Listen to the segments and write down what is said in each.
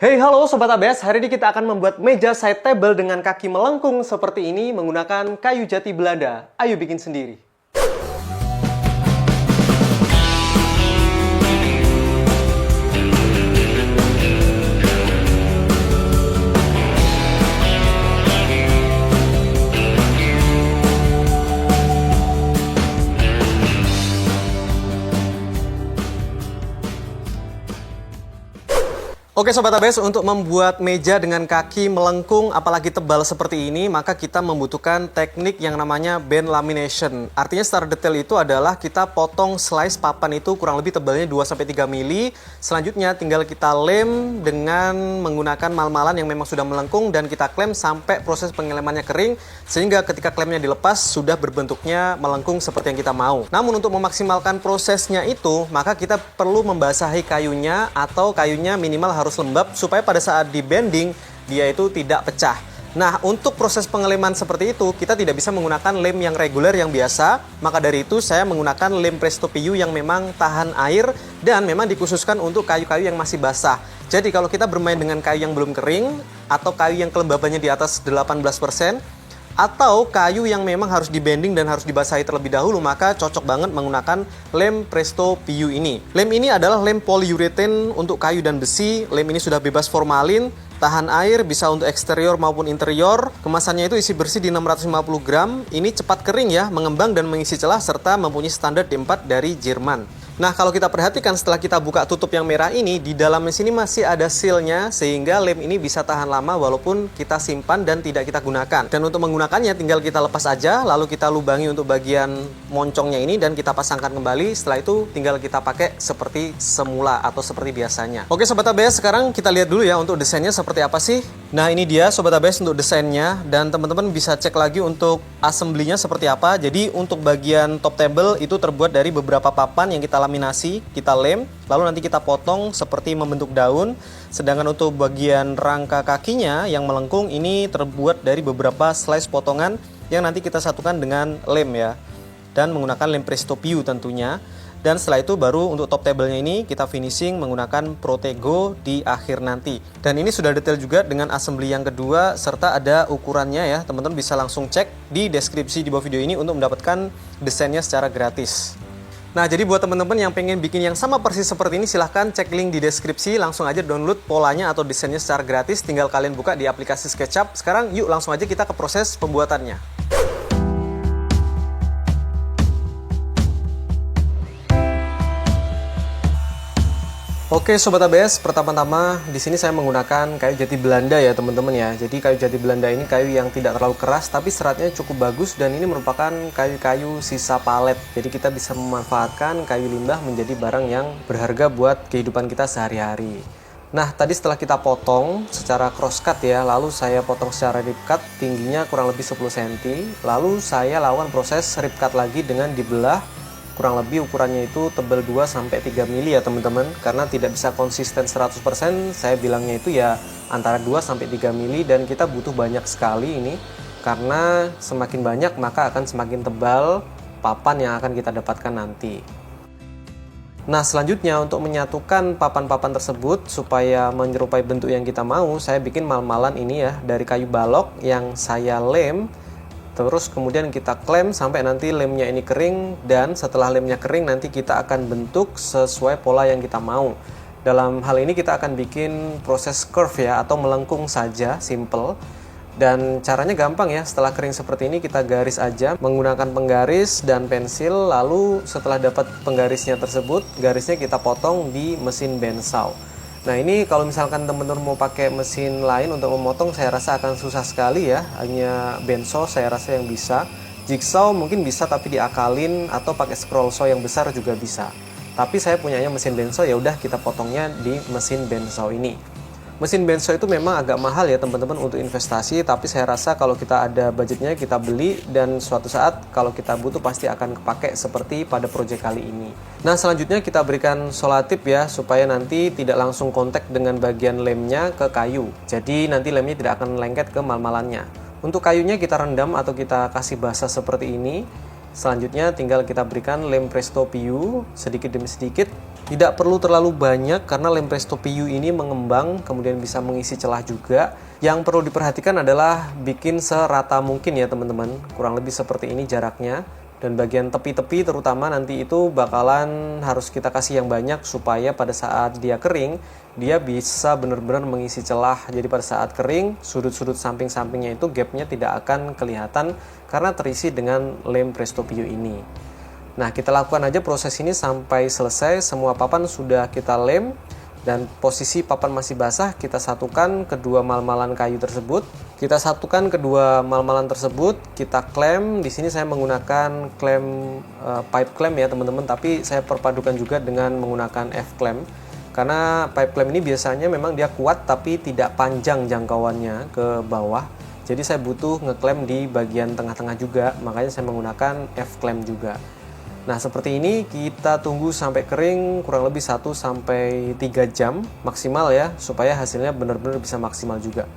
Hey halo Sobat ABS, hari ini kita akan membuat meja side table dengan kaki melengkung seperti ini menggunakan kayu jati Belanda. Ayo bikin sendiri. Oke Sobat ABS, untuk membuat meja dengan kaki melengkung apalagi tebal seperti ini, maka kita membutuhkan teknik yang namanya band lamination. Artinya secara detail itu adalah kita potong slice papan itu kurang lebih tebalnya 2-3 mili. Selanjutnya tinggal kita lem dengan menggunakan mal-malan yang memang sudah melengkung dan kita klem sampai proses pengelemannya kering, sehingga ketika klemnya dilepas sudah berbentuknya melengkung seperti yang kita mau. Namun untuk memaksimalkan prosesnya itu, maka kita perlu membasahi kayunya atau kayunya minimal harus lembab supaya pada saat di bending dia itu tidak pecah. Nah, untuk proses pengeleman seperti itu kita tidak bisa menggunakan lem yang reguler yang biasa, maka dari itu saya menggunakan lem Presto PU yang memang tahan air dan memang dikhususkan untuk kayu-kayu yang masih basah. Jadi kalau kita bermain dengan kayu yang belum kering atau kayu yang kelembabannya di atas 18%, atau kayu yang memang harus dibending dan harus dibasahi terlebih dahulu, maka cocok banget menggunakan lem Presto PU ini. Lem ini adalah lem polyurethane untuk kayu dan besi. Lem ini sudah bebas formalin, tahan air, bisa untuk eksterior maupun interior. Kemasannya itu isi bersih di 650 gram. Ini cepat kering ya, mengembang dan mengisi celah, serta mempunyai standar D4 dari Jerman. Nah, kalau kita perhatikan setelah kita buka tutup yang merah ini, di dalamnya sini masih ada sealnya, sehingga lem ini bisa tahan lama walaupun kita simpan dan tidak kita gunakan. Dan untuk menggunakannya tinggal kita lepas aja, lalu kita lubangi untuk bagian moncongnya ini dan kita pasangkan kembali. Setelah itu tinggal kita pakai seperti semula atau seperti biasanya. Oke Sobat ABS, sekarang kita lihat dulu ya untuk desainnya seperti apa sih. Nah, ini dia Sobat ABS untuk desainnya, dan teman-teman bisa cek lagi untuk assembly-nya seperti apa. Jadi untuk bagian top table itu terbuat dari beberapa papan yang kita laminasi, kita lem, lalu nanti kita potong seperti membentuk daun. Sedangkan untuk bagian rangka kakinya yang melengkung ini terbuat dari beberapa slice potongan yang nanti kita satukan dengan lem ya, dan menggunakan lem Presto PU tentunya. Dan setelah itu baru untuk top table-nya ini kita finishing menggunakan Protego di akhir nanti. Dan ini sudah detail juga dengan assembly yang kedua serta ada ukurannya ya. Teman-teman bisa langsung cek di deskripsi di bawah video ini untuk mendapatkan desainnya secara gratis. Nah, jadi buat teman-teman yang pengen bikin yang sama persis seperti ini, silahkan cek link di deskripsi, langsung aja download polanya atau desainnya secara gratis, tinggal kalian buka di aplikasi SketchUp. Sekarang yuk langsung aja kita ke proses pembuatannya. Oke Sobat ABS, pertama-tama di sini saya menggunakan kayu jati Belanda ya teman-teman ya. Jadi kayu jati Belanda ini kayu yang tidak terlalu keras tapi seratnya cukup bagus, dan ini merupakan kayu-kayu sisa palet. Jadi kita bisa memanfaatkan kayu limbah menjadi barang yang berharga buat kehidupan kita sehari-hari. Nah, tadi setelah kita potong secara cross cut ya, lalu saya potong secara rip cut, tingginya kurang lebih 10 cm. Lalu saya lakukan proses rip cut lagi dengan dibelah. Kurang lebih ukurannya itu tebal 2-3 mili ya teman-teman, karena tidak bisa konsisten 100%, saya bilangnya itu ya antara 2-3 mili, dan kita butuh banyak sekali ini karena semakin banyak maka akan semakin tebal papan yang akan kita dapatkan nanti. Nah, selanjutnya untuk menyatukan papan-papan tersebut supaya menyerupai bentuk yang kita mau, saya bikin mal-malan ini ya dari kayu balok yang saya lem. Terus kemudian kita klem sampai nanti lemnya ini kering, dan setelah lemnya kering nanti kita akan bentuk sesuai pola yang kita mau. Dalam hal ini kita akan bikin proses curve ya, atau melengkung saja, simple. Dan caranya gampang ya, setelah kering seperti ini kita garis aja menggunakan penggaris dan pensil. Lalu setelah dapat penggarisnya tersebut, garisnya kita potong di mesin bandsaw. Nah, ini kalau misalkan teman-teman mau pakai mesin lain untuk memotong, saya rasa akan susah sekali ya. Hanya bandsaw saya rasa yang bisa. Jigsaw mungkin bisa tapi diakalin, atau pakai scroll saw yang besar juga bisa. Tapi saya punyanya mesin bandsaw, ya udah kita potongnya di mesin bandsaw ini. Mesin bandsaw itu memang agak mahal ya teman-teman untuk investasi, tapi saya rasa kalau kita ada budgetnya kita beli, dan suatu saat kalau kita butuh pasti akan kepake seperti pada proyek kali ini. Nah, selanjutnya kita berikan solatip ya, supaya nanti tidak langsung kontak dengan bagian lemnya ke kayu. Jadi nanti lemnya tidak akan lengket ke mal-malannya. Untuk kayunya kita rendam atau kita kasih basah seperti ini. Selanjutnya tinggal kita berikan lem Presto PU sedikit demi sedikit. Tidak perlu terlalu banyak karena lem Presto PU ini mengembang, kemudian bisa mengisi celah juga. Yang perlu diperhatikan adalah bikin serata mungkin ya teman-teman, kurang lebih seperti ini jaraknya. Dan bagian tepi-tepi terutama nanti itu bakalan harus kita kasih yang banyak supaya pada saat dia kering, dia bisa benar-benar mengisi celah. Jadi pada saat kering, sudut-sudut samping-sampingnya itu gapnya tidak akan kelihatan karena terisi dengan lem Presto PU ini. Nah, kita lakukan aja proses ini sampai selesai. Semua papan sudah kita lem dan posisi papan masih basah, kita satukan kedua mal-malan kayu tersebut. Kita satukan kedua mal-malan tersebut, kita klem. Di sini saya menggunakan klem pipe clamp ya teman-teman, tapi saya perpadukan juga dengan menggunakan F clamp. Karena pipe clamp ini biasanya memang dia kuat tapi tidak panjang jangkauannya ke bawah. Jadi saya butuh ngeklem di bagian tengah-tengah juga, makanya saya menggunakan F clamp juga. Nah, seperti ini kita tunggu sampai kering kurang lebih 1-3 jam maksimal ya, supaya hasilnya benar-benar bisa maksimal juga.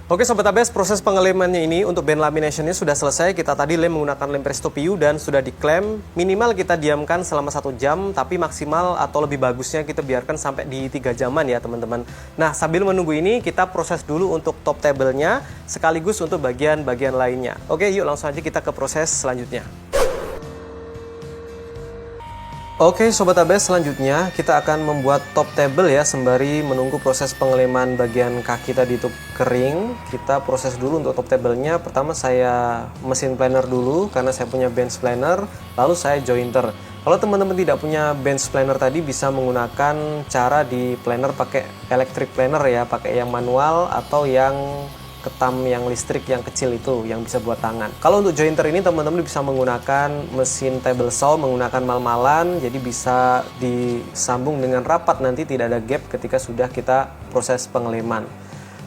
Oke Sobat ABS, proses pengelemannya ini untuk band laminationnya sudah selesai. Kita tadi lem menggunakan lem Presto PU dan sudah diklem. Minimal kita diamkan selama 1 jam, tapi maksimal atau lebih bagusnya kita biarkan sampai di 3 jaman ya teman-teman. Nah, sambil menunggu ini kita proses dulu untuk top table-nya sekaligus untuk bagian-bagian lainnya. Oke, yuk langsung aja kita ke proses selanjutnya. Oke Sobat ABS, selanjutnya kita akan membuat top table ya, sembari menunggu proses pengeleman bagian kaki tadi itu kering. Kita proses dulu untuk top table-nya. Pertama saya mesin planer dulu karena saya punya bench planer, lalu saya jointer. Kalau teman-teman tidak punya bench planer tadi, bisa menggunakan cara di planer pakai electric planer ya, pakai yang manual atau yang ketam yang listrik yang kecil itu yang bisa buat tangan. Kalau untuk jointer ini teman-teman bisa menggunakan mesin table saw, menggunakan mal-malan, jadi bisa disambung dengan rapat, nanti tidak ada gap ketika sudah kita proses pengeleman.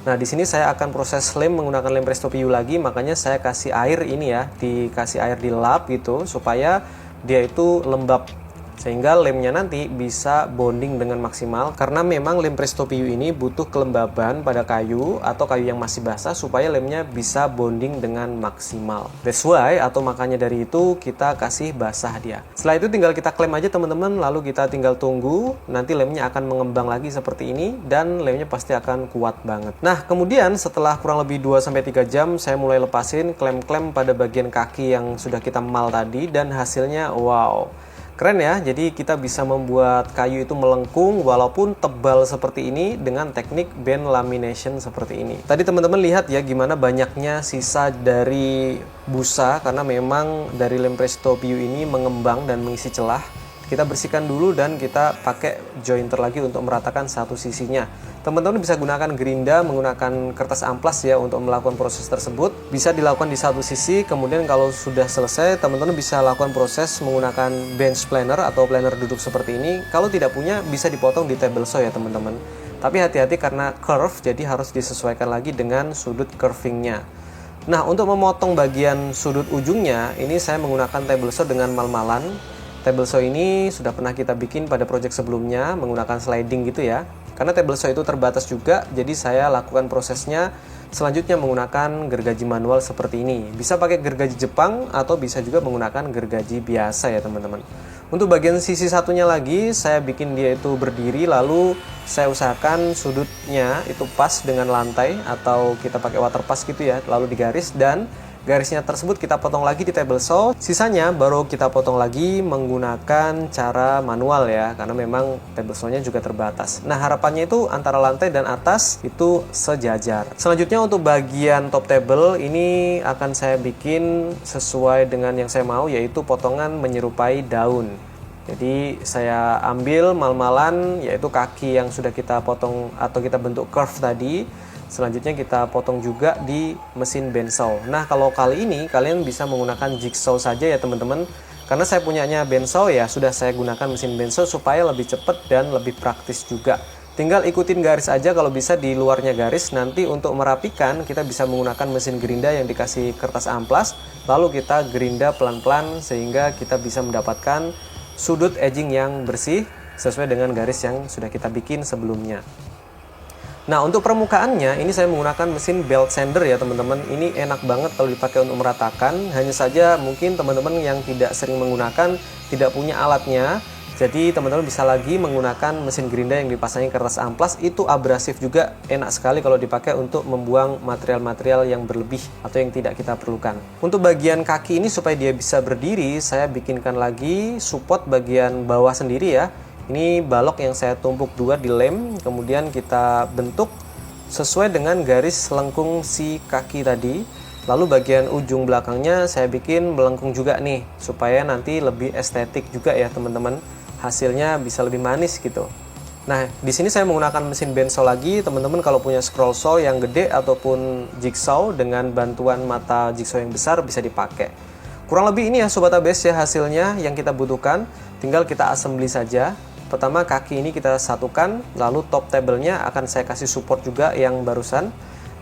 Nah, di sini saya akan proses lem menggunakan lem Presto PU lagi, makanya saya kasih air ini ya, dikasih air di lap gitu supaya dia itu lembab, sehingga lemnya nanti bisa bonding dengan maksimal. Karena memang lem Presto PU ini butuh kelembaban pada kayu atau kayu yang masih basah supaya lemnya bisa bonding dengan maksimal. That's why, atau makanya dari itu kita kasih basah dia. Setelah itu tinggal kita klem aja teman-teman, lalu kita tinggal tunggu. Nanti lemnya akan mengembang lagi seperti ini dan lemnya pasti akan kuat banget. Nah, kemudian setelah kurang lebih 2-3 jam saya mulai lepasin klem-klem pada bagian kaki yang sudah kita mal tadi, dan hasilnya wow, keren ya. Jadi kita bisa membuat kayu itu melengkung walaupun tebal seperti ini dengan teknik band lamination seperti ini. Tadi teman-teman lihat ya gimana banyaknya sisa dari busa karena memang dari lem Presto PU ini mengembang dan mengisi celah. Kita bersihkan dulu dan kita pakai jointer lagi untuk meratakan satu sisinya. Teman-teman bisa gunakan gerinda, menggunakan kertas amplas ya untuk melakukan proses tersebut. Bisa dilakukan di satu sisi, kemudian kalau sudah selesai teman-teman bisa lakukan proses menggunakan bench planer atau planer duduk seperti ini. Kalau tidak punya bisa dipotong di table saw ya teman-teman. Tapi hati-hati karena curve, jadi harus disesuaikan lagi dengan sudut curvingnya. Nah, untuk memotong bagian sudut ujungnya ini saya menggunakan table saw dengan mal-malan. Table saw ini sudah pernah kita bikin pada project sebelumnya menggunakan sliding gitu ya. Karena table saw itu terbatas juga, jadi saya lakukan prosesnya selanjutnya menggunakan gergaji manual seperti ini. Bisa pakai gergaji Jepang atau bisa juga menggunakan gergaji biasa ya teman-teman. Untuk bagian sisi satunya lagi, saya bikin dia itu berdiri, lalu saya usahakan sudutnya itu pas dengan lantai atau kita pakai water pass gitu ya, lalu digaris dan garisnya tersebut kita potong lagi di table saw. Sisanya baru kita potong lagi menggunakan cara manual ya, karena memang table saw-nya juga terbatas. Nah, harapannya itu antara lantai dan atas itu sejajar. Selanjutnya untuk bagian top table ini akan saya bikin sesuai dengan yang saya mau, yaitu potongan menyerupai daun. Jadi saya ambil mal-malan, yaitu kaki yang sudah kita potong atau kita bentuk curve tadi. Selanjutnya kita potong juga di mesin bandsaw. Nah, kalau kali ini kalian bisa menggunakan jigsaw saja ya teman-teman. Karena saya punyanya bandsaw ya, sudah saya gunakan mesin bandsaw supaya lebih cepat dan lebih praktis juga. Tinggal ikutin garis aja kalau bisa di luarnya garis. Nanti untuk merapikan kita bisa menggunakan mesin gerinda yang dikasih kertas amplas. Lalu kita gerinda pelan-pelan sehingga kita bisa mendapatkan sudut edging yang bersih sesuai dengan garis yang sudah kita bikin sebelumnya. Nah, untuk permukaannya ini saya menggunakan mesin belt sander ya teman-teman. Ini enak banget kalau dipakai untuk meratakan. Hanya saja mungkin teman-teman yang tidak sering menggunakan, tidak punya alatnya, Jadi teman-teman bisa lagi menggunakan mesin gerinda yang dipasangin kertas amplas, itu abrasif juga, enak sekali kalau dipakai untuk membuang material-material yang berlebih atau yang tidak kita perlukan. Untuk bagian kaki ini supaya dia bisa berdiri, saya bikinkan lagi support bagian bawah sendiri ya. Ini balok yang saya tumpuk dua di lem, kemudian kita bentuk sesuai dengan garis lengkung si kaki tadi. Lalu bagian ujung belakangnya saya bikin melengkung juga nih, supaya nanti lebih estetik juga ya teman-teman. Hasilnya bisa lebih manis gitu. Nah, di sini saya menggunakan mesin bensol lagi. Teman-teman kalau punya scroll saw yang gede ataupun jigsaw dengan bantuan mata jigsaw yang besar bisa dipakai. Kurang lebih ini ya Sobat ABS ya hasilnya yang kita butuhkan. Tinggal kita assembly saja. Pertama kaki ini kita satukan, lalu top table-nya akan saya kasih support juga yang barusan.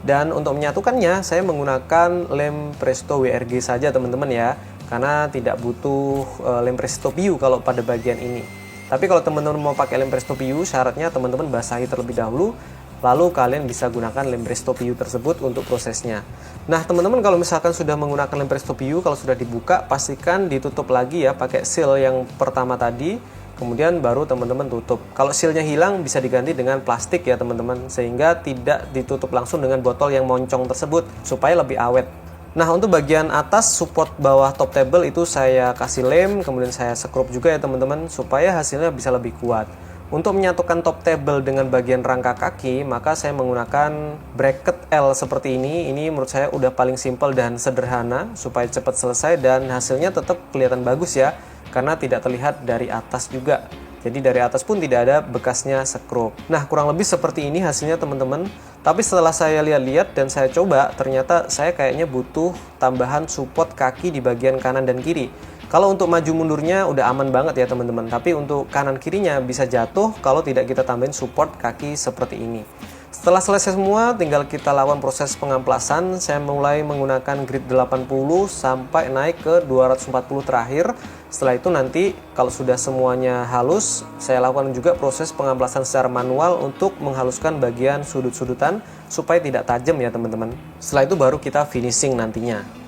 Dan untuk menyatukannya saya menggunakan lem Presto WRG saja teman-teman ya. Karena tidak butuh lem Presto PU kalau pada bagian ini. Tapi kalau teman-teman mau pakai lem Presto PU, syaratnya teman-teman basahi terlebih dahulu, lalu kalian bisa gunakan lem Presto PU tersebut untuk prosesnya. Nah teman-teman kalau misalkan sudah menggunakan lem Presto PU, kalau sudah dibuka pastikan ditutup lagi ya pakai seal yang pertama tadi, kemudian baru teman-teman tutup. Kalau sealnya hilang bisa diganti dengan plastik ya teman-teman, sehingga tidak ditutup langsung dengan botol yang moncong tersebut supaya lebih awet. Nah untuk bagian atas support bawah top table itu saya kasih lem, kemudian saya sekrup juga ya teman-teman supaya hasilnya bisa lebih kuat. Untuk menyatukan top table dengan bagian rangka kaki, maka saya menggunakan bracket L seperti ini. Ini menurut saya udah paling simple dan sederhana supaya cepat selesai dan hasilnya tetap kelihatan bagus ya, karena tidak terlihat dari atas juga. Jadi dari atas pun tidak ada bekasnya sekrup. Nah kurang lebih seperti ini hasilnya teman-teman. Tapi setelah saya lihat-lihat dan saya coba, ternyata saya kayaknya butuh tambahan support kaki di bagian kanan dan kiri. Kalau untuk maju mundurnya udah aman banget ya teman-teman. Tapi untuk kanan kirinya bisa jatuh kalau tidak kita tambahin support kaki seperti ini. Setelah selesai semua, tinggal kita lakukan proses pengamplasan. Saya mulai menggunakan grit 80 sampai naik ke 240 terakhir. Setelah itu nanti kalau sudah semuanya halus, saya lakukan juga proses pengamplasan secara manual untuk menghaluskan bagian sudut-sudutan supaya tidak tajam ya teman-teman. Setelah itu baru kita finishing nantinya.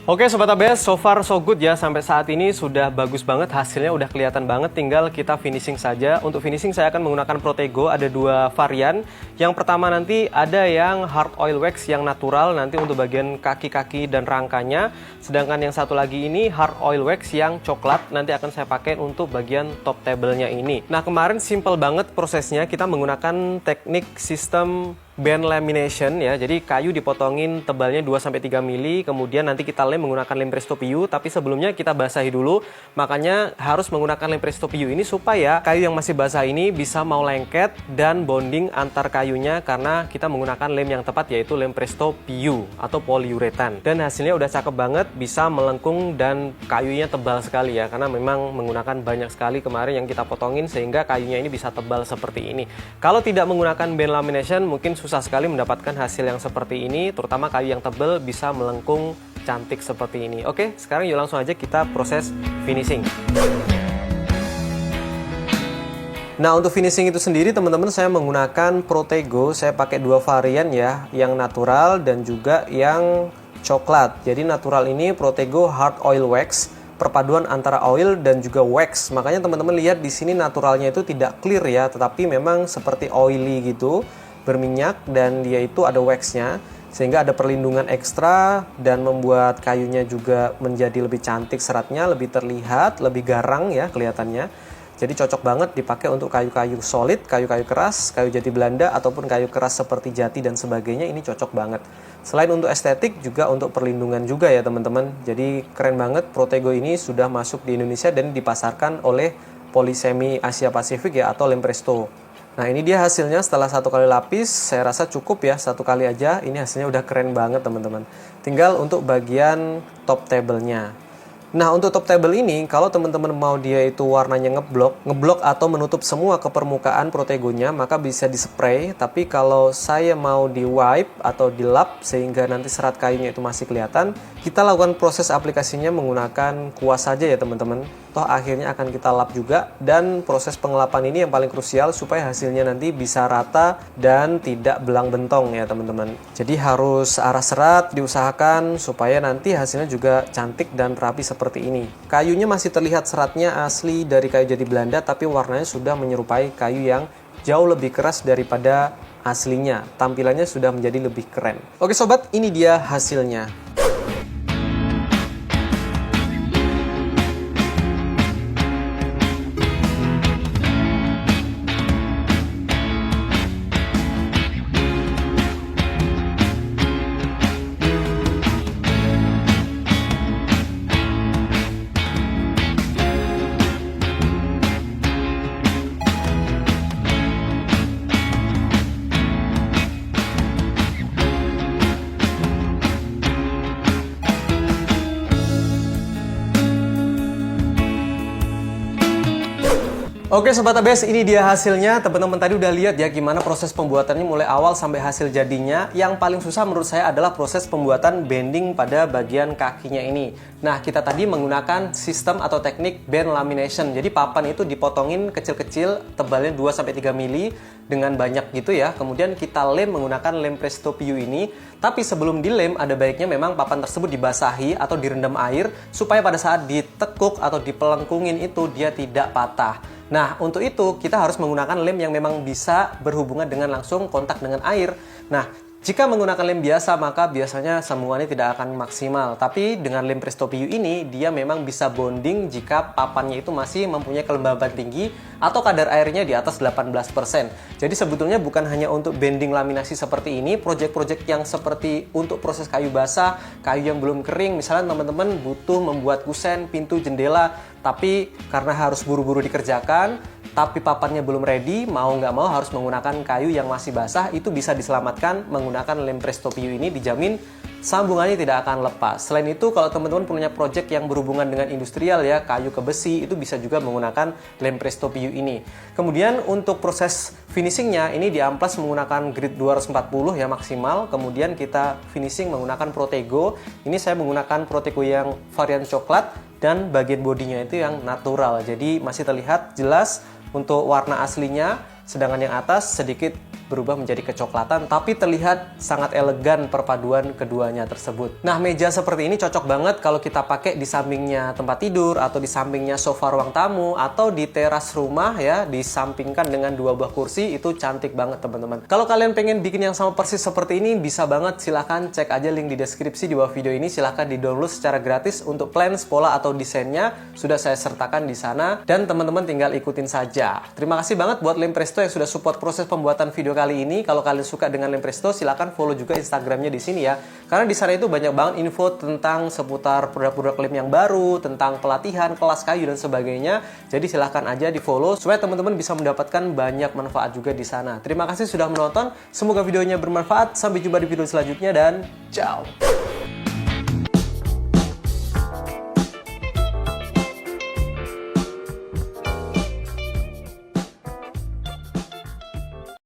Oke Sobat ABS, so far so good ya, sampai saat ini sudah bagus banget, hasilnya udah kelihatan banget, tinggal kita finishing saja. Untuk finishing saya akan menggunakan Protego, ada dua varian. Yang pertama nanti ada yang hard oil wax yang natural, nanti untuk bagian kaki-kaki dan rangkanya. Sedangkan yang satu lagi ini hard oil wax yang coklat, nanti akan saya pakai untuk bagian top table-nya ini. Nah kemarin simple banget prosesnya, kita menggunakan teknik sistem band lamination ya, jadi kayu dipotongin tebalnya 2-3 mili, kemudian nanti kita lem menggunakan lem Presto PU, tapi sebelumnya kita basahi dulu, makanya harus menggunakan lem Presto PU ini supaya kayu yang masih basah ini bisa mau lengket dan bonding antar kayunya karena kita menggunakan lem yang tepat yaitu lem Presto PU atau polyuretan. Dan hasilnya udah cakep banget, bisa melengkung dan kayunya tebal sekali ya, karena memang menggunakan banyak sekali kemarin yang kita potongin sehingga kayunya ini bisa tebal seperti ini. Kalau tidak menggunakan band lamination mungkin susah sekali mendapatkan hasil yang seperti ini, terutama kayu yang tebal bisa melengkung cantik seperti ini. Oke, sekarang yuk langsung aja kita proses finishing. Nah untuk finishing itu sendiri teman-teman saya menggunakan Protego, saya pakai dua varian ya, yang natural dan juga yang coklat. Jadi natural ini Protego Hard Oil Wax, perpaduan antara oil dan juga wax. Makanya teman-teman lihat di sini naturalnya itu tidak clear ya, tetapi memang seperti oily gitu, berminyak, dan dia itu ada waxnya sehingga ada perlindungan ekstra dan membuat kayunya juga menjadi lebih cantik, seratnya lebih terlihat, lebih garang ya kelihatannya. Jadi cocok banget dipakai untuk kayu-kayu solid, kayu-kayu keras, kayu jati Belanda ataupun kayu keras seperti jati dan sebagainya, ini cocok banget. Selain untuk estetik juga untuk perlindungan juga ya teman-teman. Jadi keren banget, Protego ini sudah masuk di Indonesia dan dipasarkan oleh Polisemi Asia Pasifik ya atau lem Presto. Nah ini dia hasilnya setelah satu kali lapis, saya rasa cukup ya satu kali aja, ini hasilnya udah keren banget teman-teman. Tinggal untuk bagian top table-nya. Nah untuk top table ini, kalau teman-teman mau dia itu warnanya ngeblok atau menutup semua ke permukaan Protegonya, maka bisa di spray. Tapi kalau saya mau di wipe atau di lap sehingga nanti serat kayunya itu masih kelihatan, Kita lakukan proses aplikasinya menggunakan kuas saja ya teman-teman. Toh akhirnya akan kita lap juga, dan proses pengelapan ini yang paling krusial supaya hasilnya nanti bisa rata dan tidak belang bentong ya teman-teman. Jadi harus arah serat diusahakan supaya nanti hasilnya juga cantik dan rapi seperti ini. Kayunya masih terlihat seratnya asli dari kayu jati Belanda, tapi warnanya sudah menyerupai kayu yang jauh lebih keras daripada aslinya. Tampilannya sudah menjadi lebih keren. Oke sobat, ini dia hasilnya. Oke Sobat ABS, ini dia hasilnya. Teman-teman tadi udah lihat ya gimana proses pembuatannya mulai awal sampai hasil jadinya. Yang paling susah menurut saya adalah proses pembuatan bending pada bagian kakinya ini. Nah, kita tadi menggunakan sistem atau teknik band lamination. Jadi papan itu dipotongin kecil-kecil, tebalnya 2-3 mili dengan banyak gitu ya. Kemudian kita lem menggunakan lem Presto PU ini. Tapi sebelum dilem, ada baiknya memang papan tersebut dibasahi atau direndam air supaya pada saat ditekuk atau dipelengkungin itu dia tidak patah. Nah, untuk itu kita harus menggunakan lem yang memang bisa berhubungan dengan langsung kontak dengan air. Nah, jika menggunakan lem biasa, maka biasanya sambungannya tidak akan maksimal. Tapi dengan lem Presto PU ini, dia memang bisa bonding jika papannya itu masih mempunyai kelembaban tinggi atau kadar airnya di atas 18%. Jadi sebetulnya bukan hanya untuk bending laminasi seperti ini, project-project yang seperti untuk proses kayu basah, kayu yang belum kering, misalnya teman-teman butuh membuat kusen, pintu, jendela, tapi karena harus buru-buru dikerjakan, tapi papannya belum ready, mau nggak mau harus menggunakan kayu yang masih basah, itu bisa diselamatkan menggunakan lem Presto PU ini, dijamin sambungannya tidak akan lepas. Selain itu, kalau teman-teman punya project yang berhubungan dengan industrial ya, kayu ke besi, itu bisa juga menggunakan lem Presto PU ini. Kemudian untuk proses finishingnya, ini diamplas menggunakan grit 240 ya maksimal. Kemudian kita finishing menggunakan Protego. Ini saya menggunakan Protego yang varian coklat, dan bagian bodinya itu yang natural. Jadi masih terlihat jelas untuk warna aslinya, sedangkan yang atas sedikit berubah menjadi kecoklatan, tapi terlihat sangat elegan perpaduan keduanya tersebut. Nah, meja seperti ini cocok banget kalau kita pakai di sampingnya tempat tidur, atau di sampingnya sofa ruang tamu, atau di teras rumah ya, disampingkan dengan 2 buah kursi, itu cantik banget teman-teman. Kalau kalian pengen bikin yang sama persis seperti ini, bisa banget, silahkan cek aja link di deskripsi di bawah video ini, silahkan di-download secara gratis untuk plans, pola, atau desainnya, sudah saya sertakan di sana, dan teman-teman tinggal ikutin saja. Terima kasih banget buat lem Presto yang sudah support proses pembuatan video kali ini. Kalau kalian suka dengan lem Presto, silakan follow juga Instagramnya di sini ya. Karena di sana itu banyak banget info tentang seputar produk-produk lem yang baru, tentang pelatihan, kelas kayu dan sebagainya. Jadi silahkan aja di follow supaya teman-teman bisa mendapatkan banyak manfaat juga di sana. Terima kasih sudah menonton. Semoga videonya bermanfaat. Sampai jumpa di video selanjutnya dan ciao.